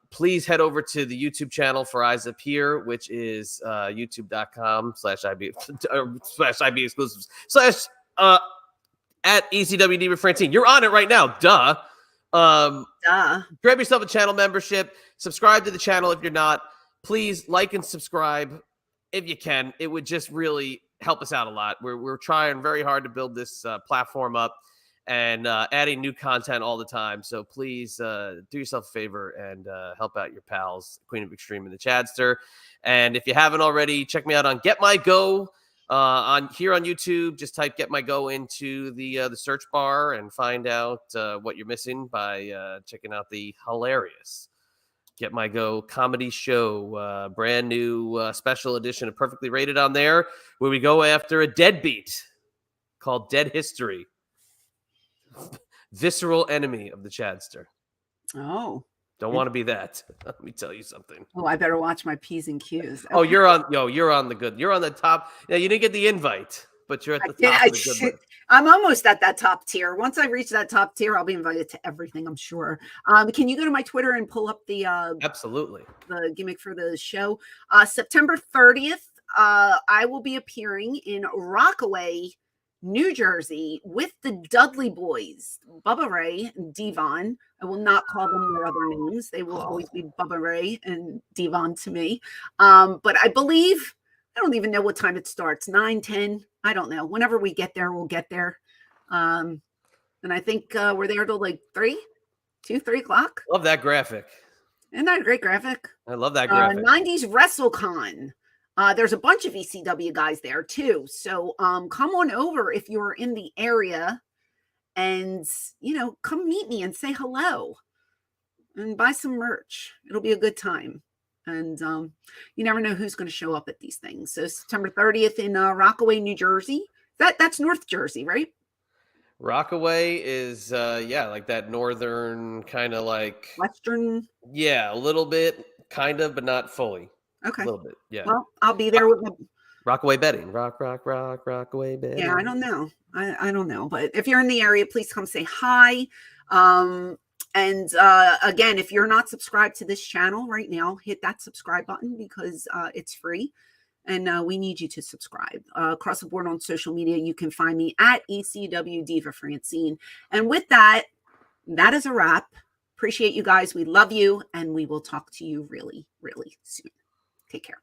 Please head over to the YouTube channel for Eyes Up Here, which is youtube.com/IB Exclusives at ECWD with Francine. You're on it right now. Duh. Grab yourself a channel membership. Subscribe to the channel if you're not. Please like and subscribe. If you can, it would just really help us out a lot. We're trying very hard to build this platform up and adding new content all the time. So please do yourself a favor and help out your pals, Queen of Extreme and the Chadster. And if you haven't already, check me out on Get My Go On YouTube, just type "Get My Go" into the search bar and find out what you're missing by checking out the hilarious Get My Go comedy show, brand new special edition of Perfectly Rated on there, where we go after a deadbeat called Dead History, visceral enemy of the Chadster. Oh, Don't want to be that. Let me tell you something. oh, I better watch my P's and Q's. Oh, you're on the top. Yeah, you didn't get the invite, but you're at the top of the good list. I'm almost at that top tier. Once I reach that top tier, I'll be invited to everything, I'm sure. Can you go to my Twitter and pull up the Absolutely the gimmick for the show? September 30th, I will be appearing in Rockaway, New Jersey with the Dudley Boys, Bubba Ray and Devon. I will not call them their other names. They will always be Bubba Ray and Devon to me. But I believe, I don't even know what time it starts, 9, 10. I don't know. Whenever we get there, we'll get there. And I think we're there till like 3 o'clock. love that graphic. Isn't that a great graphic? I love that graphic. 90s WrestleCon. There's a bunch of ECW guys there too. So come on over if you're in the area and, come meet me and say hello and buy some merch. It'll be a good time. And you never know who's going to show up at these things. So September 30th in Rockaway, New Jersey. That's North Jersey, right? Rockaway is like that northern kind of like Western. Yeah, a little bit, kind of, but not fully. Okay. A little bit. Yeah. Well, I'll be there with my Rockaway betting. Rockaway betting. Yeah, I don't know. I don't know. But if you're in the area, please come say hi. And again, if you're not subscribed to this channel right now, hit that subscribe button because it's free. And we need you to subscribe. Across the board on social media, you can find me at ECW Diva Francine. And with that, that is a wrap. Appreciate you guys. We love you. And we will talk to you really, really soon. Take care.